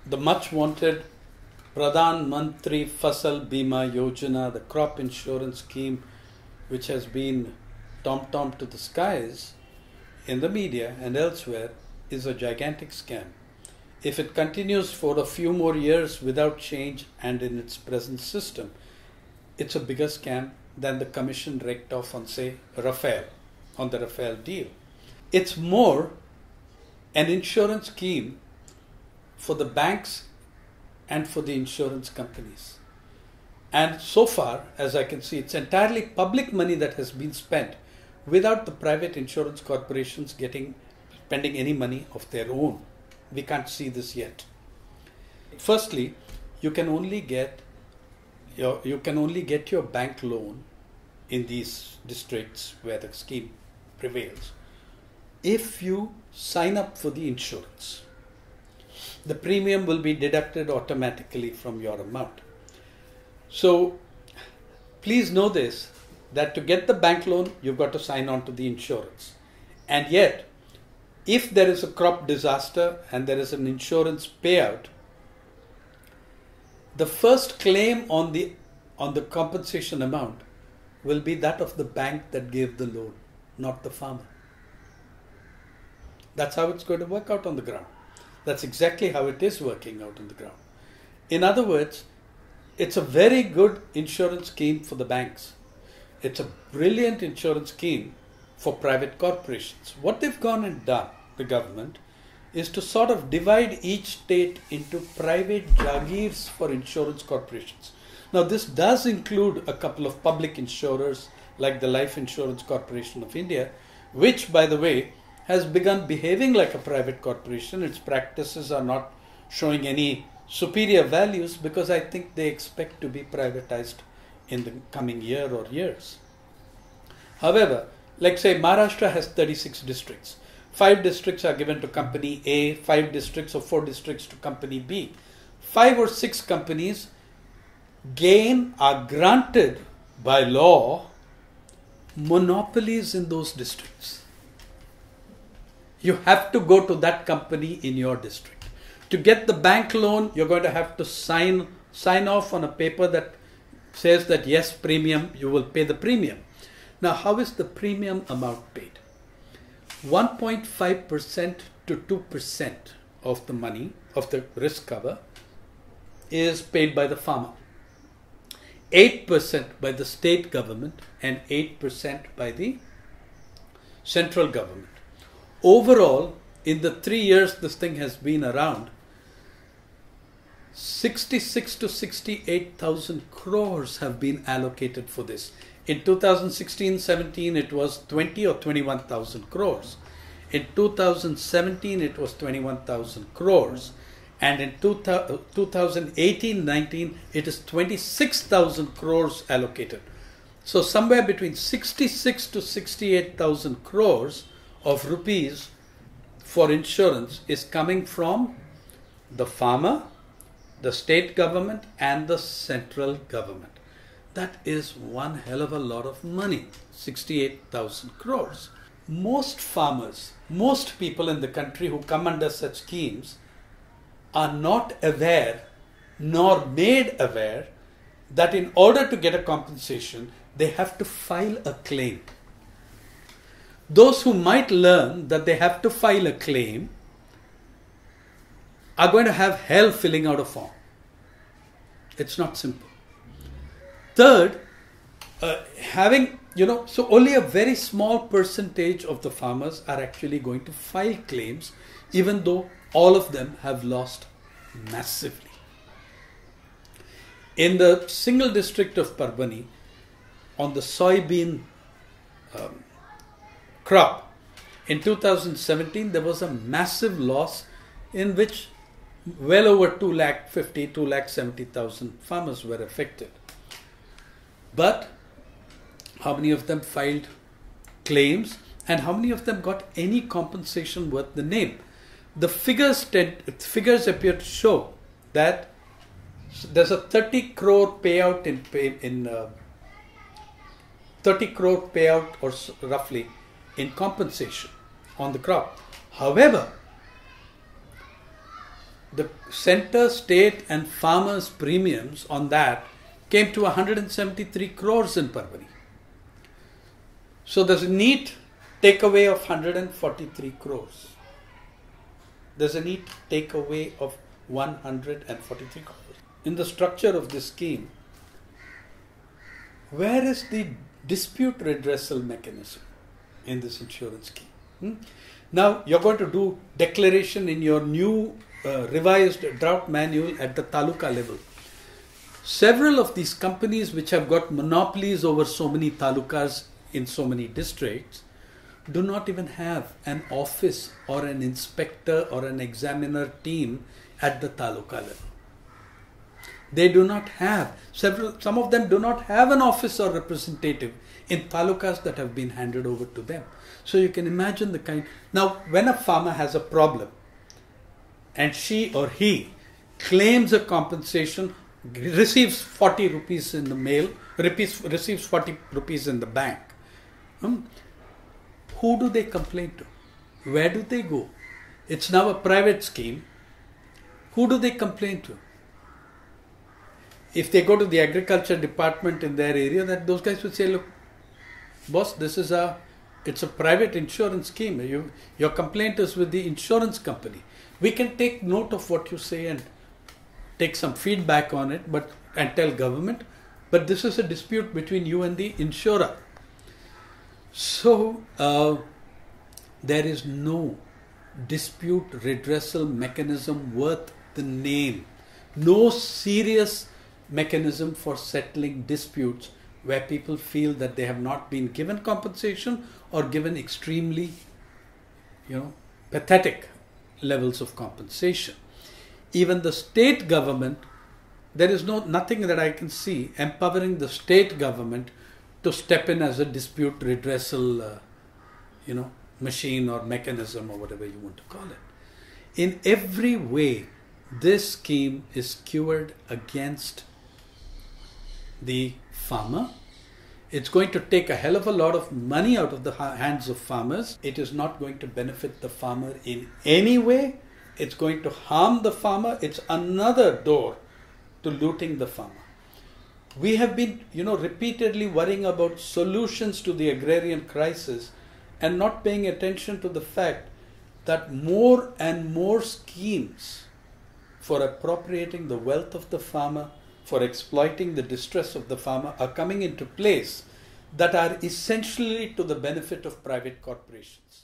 the much wanted Pradhan, Mantri, Fasal, Bima, Yojana, the crop insurance scheme, which has been tom-tom to the skies in the media and elsewhere, is a gigantic scam. If it continues for a few more years without change and in its present system, it's a bigger scam than the commission raked off on, say, Rafale, on the Rafale deal. It's more an insurance scheme for the banks and for the insurance companies. And so far, as I can see, it's entirely public money that has been spent without the private insurance corporations spending any money of their own. We can't see this yet. Firstly, you can only get your bank loan in these districts where the scheme prevails if you sign up for the insurance. The premium will be deducted automatically from your amount. So please know this, that to get the bank loan, you've got to sign on to the insurance. And yet, if there is a crop disaster and there is an insurance payout, the first claim on the compensation amount will be that of the bank that gave the loan, not the farmer. That's how it's going to work out on the ground. That's exactly how it is working out on the ground. In other words, it's a very good insurance scheme for the banks. It's a brilliant insurance scheme for private corporations. What they've gone and done, the government, is to sort of divide each state into private jagirs for insurance corporations. Now, this does include a couple of public insurers like the Life Insurance Corporation of India, which, by the way, has begun behaving like a private corporation. Its practices are not showing any superior values because I think they expect to be privatized in the coming year or years. However, like say Maharashtra has 36 districts. 5 districts are given to company A, 5 districts or 4 districts to company B. 5 or 6 companies are granted by law monopolies in those districts. You have to go to that company in your district. To get the bank loan, you're going to have to sign off on a paper that says that yes, premium, you will pay the premium. Now, how is the premium amount paid? 1.5% to 2% of the money, of the risk cover, is paid by the farmer. 8% by the state government and 8% by the central government. Overall, in the 3 years this thing has been around, 66 to 68,000 crores have been allocated for this. In 2016-17, it was 20 or 21,000 crores. In 2017, it was 21,000 crores. And in 2018-19, it is 26,000 crores allocated. So somewhere between 66 to 68,000 crores of rupees for insurance is coming from the farmer, the state government and the central government. That is one hell of a lot of money, 68,000 crores. Most farmers, most people in the country who come under such schemes are not aware nor made aware that in order to get a compensation, they have to file a claim. Those who might learn that they have to file a claim are going to have hell filling out a form. It's not simple. Third, so only a very small percentage of the farmers are actually going to file claims, even though all of them have lost massively. In the single district of Parbhani, on the soybean crop, in 2017 there was a massive loss in which well over 270,000 farmers were affected. But how many of them filed claims and how many of them got any compensation worth the name? The figures appear to show that there's a 30 crore payout in 30 crore payout or roughly in compensation on the crop. However, the center, state and farmers' premiums on that came to 173 crores in Parvari. So there's a neat takeaway of 143 crores. There's a neat takeaway of 143 crores. In the structure of this scheme, where is the dispute redressal mechanism in this insurance scheme? Now you're going to do declaration in your new revised drought manual at the taluka level. Several of these companies which have got monopolies over so many talukas in so many districts do not even have an office or an inspector or an examiner team at the taluka level. They do not have, some of them do not have an office or representative in talukas that have been handed over to them. So you can imagine the kind. Now, when a farmer has a problem and she or he claims a compensation, receives 40 rupees in the mail, receives 40 rupees in the bank, who do they complain to? Where do they go? It's now a private scheme. Who do they complain to? If they go to the agriculture department in their area, that those guys would say, look, boss, it's a private insurance scheme. Your complaint is with the insurance company. We can take note of what you say and take some feedback on it, and tell government, but this is a dispute between you and the insurer. So there is no dispute redressal mechanism worth the name. No serious mechanism for settling disputes where people feel that they have not been given compensation or given extremely, pathetic levels of compensation. Even the state government, there is nothing that I can see empowering the state government to step in as a dispute redressal, machine or mechanism or whatever you want to call it. In every way, this scheme is skewed against the farmer. It's going to take a hell of a lot of money out of the hands of farmers. It is not going to benefit the farmer in any way. It's going to harm the farmer. It's another door to looting the farmer. We have been, repeatedly worrying about solutions to the agrarian crisis and not paying attention to the fact that more and more schemes for appropriating the wealth of the farmer, for exploiting the distress of the farmer are coming into place that are essentially to the benefit of private corporations.